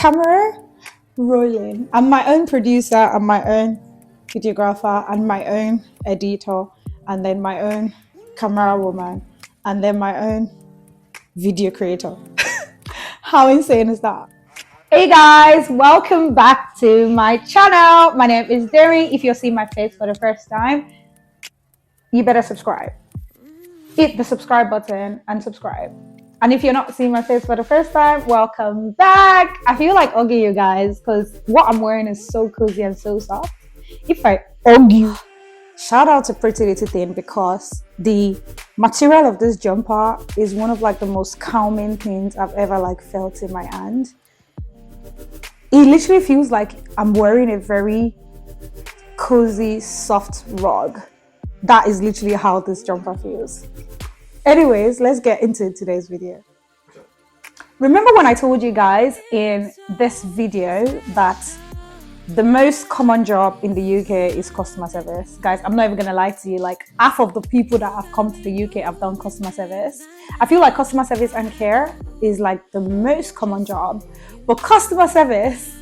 camera rolling. I'm my own producer, I'm my own videographer, and my own editor, and then my own camera woman, and then my own video creator. How insane is that? Hey guys, welcome back to my channel. My name is Derin. If you're seeing my face for the first time, you better subscribe. Hit the subscribe button and subscribe. And if you're not seeing my face for the first time, welcome back. I feel like hugging you guys because what I'm wearing is so cozy and so soft. If I hug you, shout out to Pretty Little Thing because the material of this jumper is one of like the most calming things I've ever like felt in my hand. It literally feels like I'm wearing a very cozy, soft rug. That is literally how this jumper feels. Anyways, let's get into today's video. Remember when I told you guys in this video that the most common job in the UK is customer service? Guys, I'm not even gonna lie to you, like half of the people that have come to the UK have done customer service. I feel like customer service and care is like the most common job, but customer service,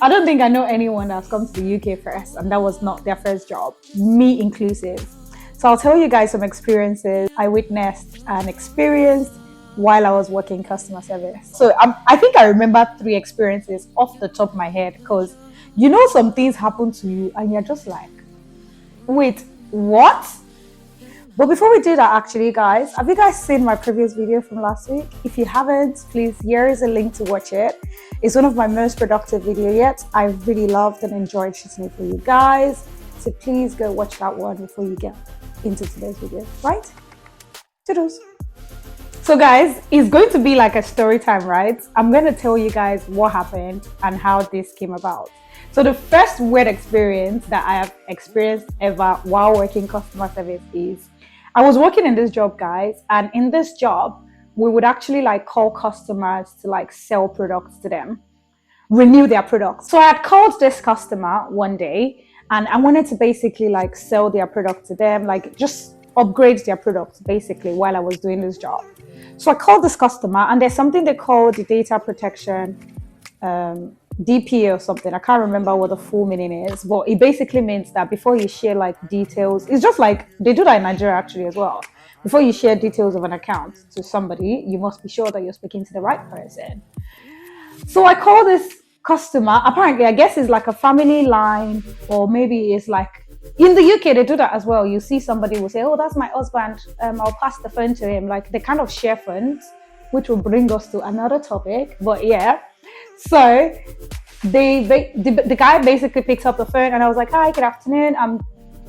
I don't think I know anyone that's come to the UK first and that was not their first job, me inclusive. So I'll tell you guys some experiences I witnessed and experienced while I was working customer service. So I think I remember 3 experiences off the top of my head because you know some things happen to you and you're just like, wait, what? But before we do that, actually, guys, have you guys seen my previous video from last week? If you haven't, please, here is a link to watch it. It's one of my most productive videos yet. I really loved and enjoyed shooting it for you guys. So please go watch that one before you get into today's video, right? Toodles. So guys, it's going to be like a story time, right? I'm going to tell you guys what happened and how this came about. So the first weird experience that I have experienced ever while working customer service is I was working in this job, guys, and in this job, we would actually like call customers to like sell products to them, renew their products. So I had called this customer one day and I wanted to basically like sell their product to them, like just upgrade their products basically while I was doing this job. So I called this customer and there's something they call the data protection DPA or something. I can't remember what the full meaning is, but it basically means that before you share like details, it's just like they do that in Nigeria actually as well. Before you share details of an account to somebody, you must be sure that you're speaking to the right person. So I call this customer, apparently I guess it's like a family line, or maybe it's like in the UK they do that as well. You see somebody will say, oh, that's my husband, I'll pass the phone to him. Like they kind of share phones, which will bring us to another topic, but yeah. So the guy basically picks up the phone and I was like, hi, good afternoon, I'm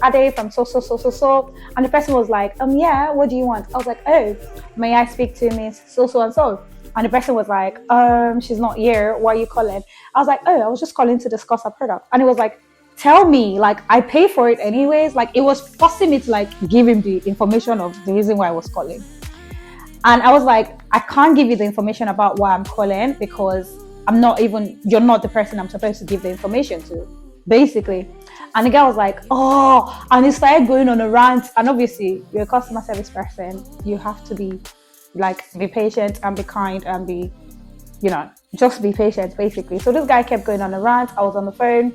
Ade from so, and the person was like, yeah, what do you want? I was like, oh, may I speak to Miss so and so? And the person was like, she's not here, why are you calling? I was like, oh, I was just calling to discuss a product. And it was like, tell me, like I pay for it anyways. Like it was forcing me to like give him the information of the reason why I was calling. And I was like, I can't give you the information about why I'm calling because you're not the person I'm supposed to give the information to, basically. And the guy was like, oh, and he started going on a rant. And obviously, you're a customer service person. You have to be patient and be kind and be, just be patient, basically. So this guy kept going on a rant. I was on the phone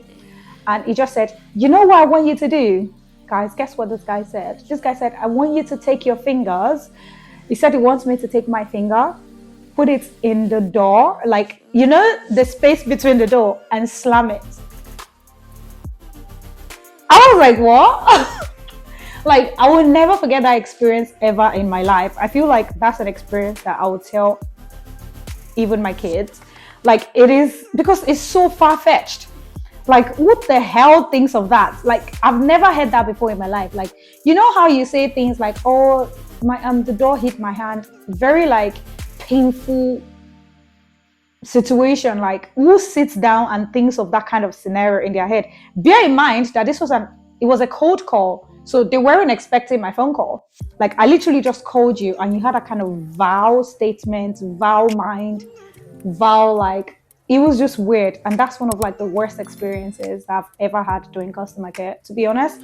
and he just said, you know what I want you to do? Guys, guess what this guy said? This guy said, I want you to take your fingers. He said he wants me to take my finger, put it in the door, like, the space between the door and slam it. I was like, what? Like, I will never forget that experience ever in my life. I feel like that's an experience that I would tell even my kids. Like, it is, because it's so far-fetched. Like, what the hell thinks of that? Like, I've never heard that before in my life. Like, you know how you say things like, oh, the door hit my hand. Very, like, painful situation. Like, who sits down and thinks of that kind of scenario in their head? Bear in mind that it was a cold call. So they weren't expecting my phone call. Like, I literally just called you and you had a kind of vow statement, vow mind, vow, like, it was just weird. And that's one of like the worst experiences I've ever had doing customer care, to be honest.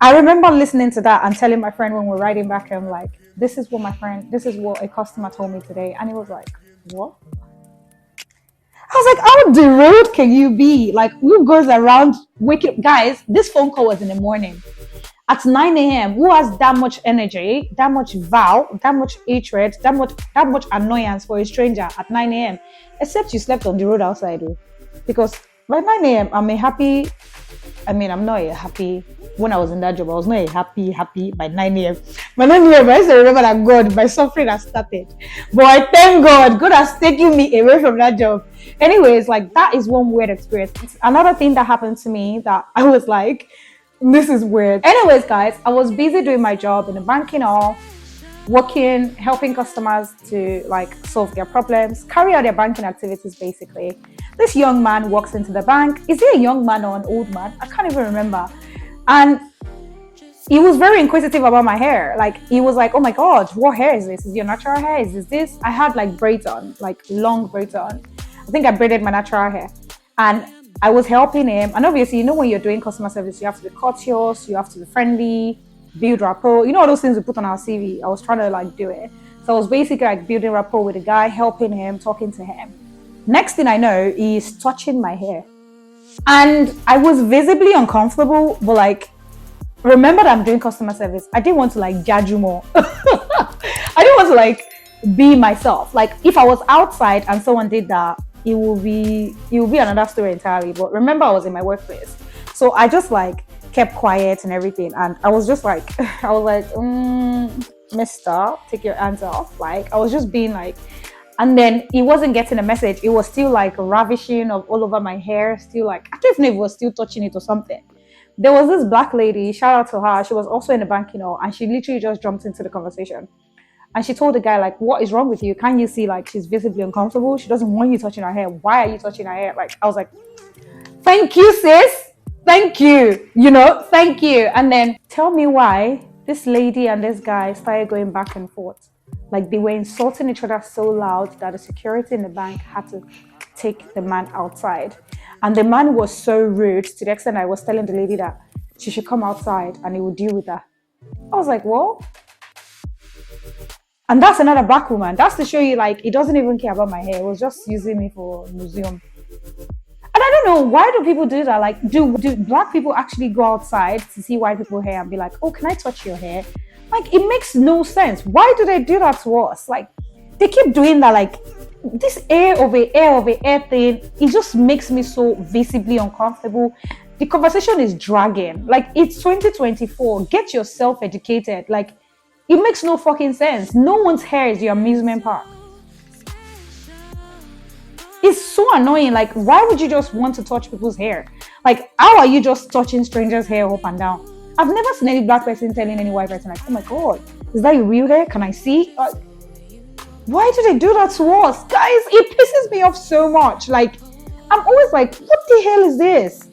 I remember listening to that and telling my friend when we're riding back, I'm like, this is what a customer told me today. And he was like, what? like, how derailed can you be? Like, who goes around waking guys? This phone call was in the morning at 9 a.m. Who has that much energy, that much vow, that much hatred, that much annoyance for a stranger at 9 a.m. Except you slept on the road outside, though. Because by 9 a.m. I'm a happy. I mean, I'm not a happy. When I was in that job, I was not a happy by 9 a.m. By 9 a.m., I used to remember that God, my suffering has started. But I thank God, God has taken me away from that job. Anyways, like that is one weird experience. Another thing that happened to me that I was like, this is weird. Anyways, guys, I was busy doing my job in the banking hall, working, helping customers to like solve their problems, carry out their banking activities basically. This young man walks into the bank. Is he a young man or an old man? I can't even remember. And he was very inquisitive about my hair. Like he was like, "Oh my God, what hair is this? Is your natural hair? Is this?" I had like braids on, like long braids on. I think I braided my natural hair, and I was helping him. And obviously, you know, when you're doing customer service, you have to be courteous, you have to be friendly, build rapport. You know all those things we put on our CV. I was trying to like do it. So I was basically like building rapport with the guy, helping him, talking to him. Next thing I know, he's touching my hair. And I was visibly uncomfortable, but like, remember that I'm doing customer service. I didn't want to like judge you more. I didn't want to like be myself. Like if I was outside and someone did that, it will be another story entirely. But remember, I was in my workplace. So I just like kept quiet and everything. And I was just like, I was like, mister, take your hands off. Like I was just being like, and then he wasn't getting a message. It was still like ravishing of all over my hair. Still like, I don't know if he was still touching it or something. There was this black lady, shout out to her. She was also in the bank, you know, and she literally just jumped into the conversation. And she told the guy, like, what is wrong with you? Can't you see, like, she's visibly uncomfortable? She doesn't want you touching her hair. Why are you touching her hair? Like, I was like, thank you, sis. Thank you. You know, thank you. And then tell me why this lady and this guy started going back and forth. Like, they were insulting each other so loud that the security in the bank had to take the man outside. And the man was so rude to the extent I was telling the lady that she should come outside and he would deal with her. I was like, what? And that's another black woman. That's to show you, like, he doesn't even care about my hair. He was just using me for museum. And I don't know, why do people do that? Like, do black people actually go outside to see white people's hair and be like, oh, can I touch your hair? Like, it makes no sense. Why do they do that to us? Like, they keep doing that, like, this air of a thing, it just makes me so visibly uncomfortable. The conversation is dragging. Like, it's 2024. Get yourself educated. Like, it makes no fucking sense. No one's hair is your amusement park. It's so annoying. Like, why would you just want to touch people's hair? Like, how are you just touching strangers' hair up and down? I've never seen any black person telling any white person, like, oh my God, is that your real hair? Can I see? Why do they do that to us? Guys, it pisses me off so much. Like, I'm always like, what the hell is this?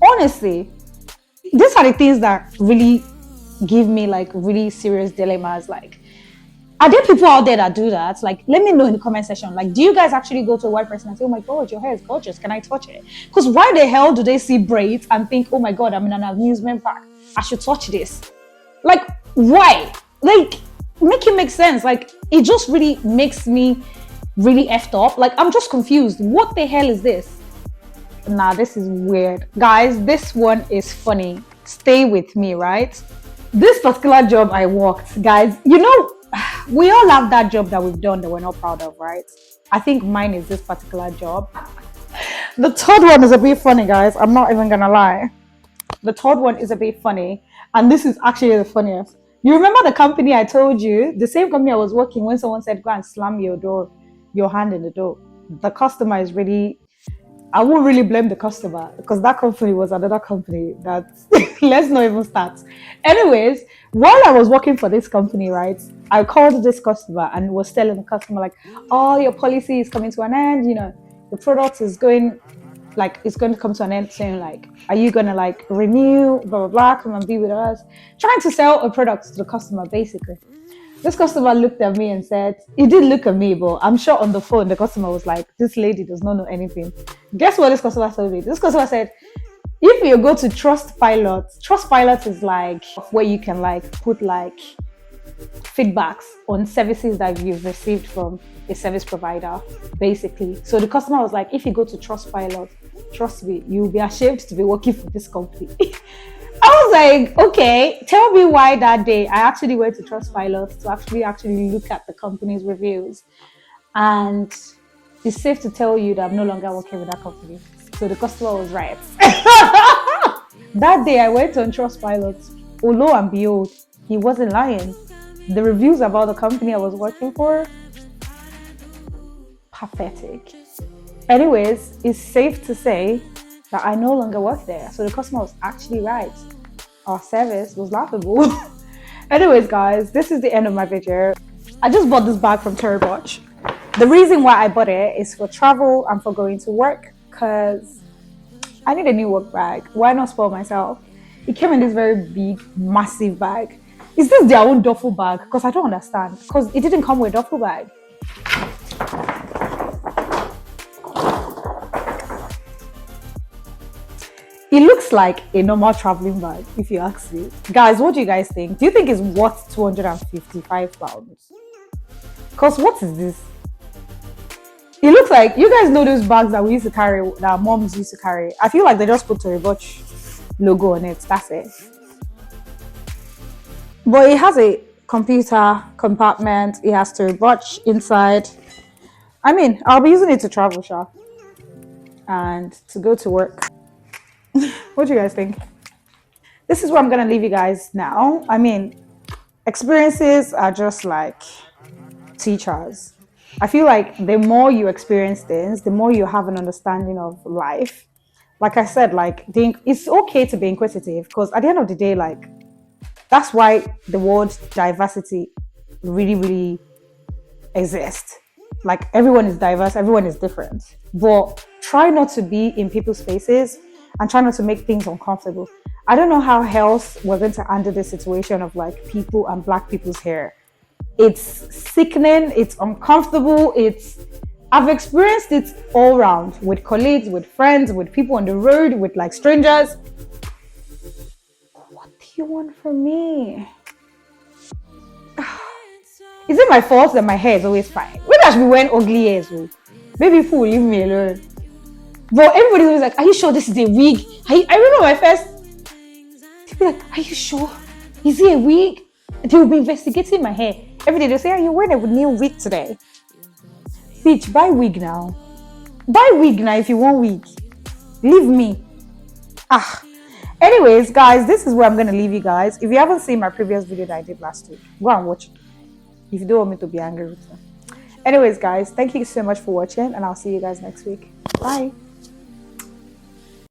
Honestly, these are the things that really give me like really serious dilemmas. Like, are there people out there that do that? Like, let me know in the comment section. Like, do you guys actually go to a white person and say, oh my God, your hair is gorgeous, can I touch it? Because why the hell do they see braids and think, oh my God, I'm in an amusement park, I should touch this? Like, why? Like, make it make sense. Like, it just really makes me really effed up. Like, I'm just confused. What the hell is this? Nah, this is weird. Guys, this one is funny. Stay with me, right? This particular job I worked, guys, you know, we all have that job that we've done that we're not proud of, right? I think mine is this particular job. The third one is a bit funny, guys. I'm not even gonna lie. The third one is a bit funny, and this is actually the funniest. You remember the company I told you, the same company I was working when someone said, go and slam your hand in the door. The customer is really, I won't really blame the customer because that company was another company that, let's not even start. Anyways, while I was working for this company, right, I called this customer and was telling the customer like, oh, your policy is coming to an end, you know, the product is going, like, it's going to come to an end soon. Like, are you going to like renew, blah, blah, blah, come and be with us? Trying to sell a product to the customer, basically. This customer looked at me and said, he did look at me, but I'm sure on the phone, the customer was like, this lady does not know anything. Guess what this customer told me? This customer said, if you go to Trustpilot is like where you can like put like feedbacks on services that you've received from a service provider, basically. So the customer was like, if you go to Trustpilot, trust me, you'll be ashamed to be working for this company. I was like, okay, tell me why that day I actually went to Trustpilot to actually look at the company's reviews. And it's safe to tell you that I'm no longer working with that company. So the customer was right. That day I went on Trustpilot. Oh, lo and behold, he wasn't lying. The reviews about the company I was working for, pathetic. Anyways, it's safe to say that I no longer work there. So the customer was actually right. Our service was laughable. Anyways, guys, this is the end of my video. I just bought this bag from Terry Botch. The reason why I bought it is for travel and for going to work, because I need a new work bag. Why not spoil myself? It came in this very big, massive bag. Is this their own duffel bag? Because I don't understand. Because it didn't come with a duffel bag. It looks like a normal traveling bag, if you ask me. Guys, what do you guys think? Do you think it's worth £255? Because what is this? It looks like, you guys know those bags that we used to carry, that our moms used to carry. I feel like they just put a Botch logo on it. That's it. But it has a computer compartment. It has to Botch inside. I mean, I'll be using it to travel, shop and to go to work. What do you guys think? This is where I'm gonna leave you guys now. I mean, experiences are just like teachers. I feel like the more you experience things, the more you have an understanding of life. Like I said, like it's okay to be inquisitive, because at the end of the day, like that's why the word diversity really, really exists. Like everyone is diverse, everyone is different. But try not to be in people's faces and try not to make things uncomfortable. I don't know how else we're going to handle this situation of like people and black people's hair. It's sickening, it's uncomfortable, I've experienced it all around with colleagues, with friends, with people on the road, with like strangers. What do you want from me? Is it my fault that my hair is always fine? Maybe I should be wearing ugly hairs. Maybe people will leave me alone. But everybody's always like, are you sure this is a wig? I remember my first. They'll be like, are you sure? Is it a wig? They will be investigating my hair. Every day they'll say, are you wearing a new wig today? Bitch, buy wig now. Buy wig now if you want wig. Leave me. Anyways, guys, this is where I'm going to leave you guys. If you haven't seen my previous video that I did last week, go and watch it. If you don't want me to be angry with you. Anyways, guys, thank you so much for watching, and I'll see you guys next week. Bye.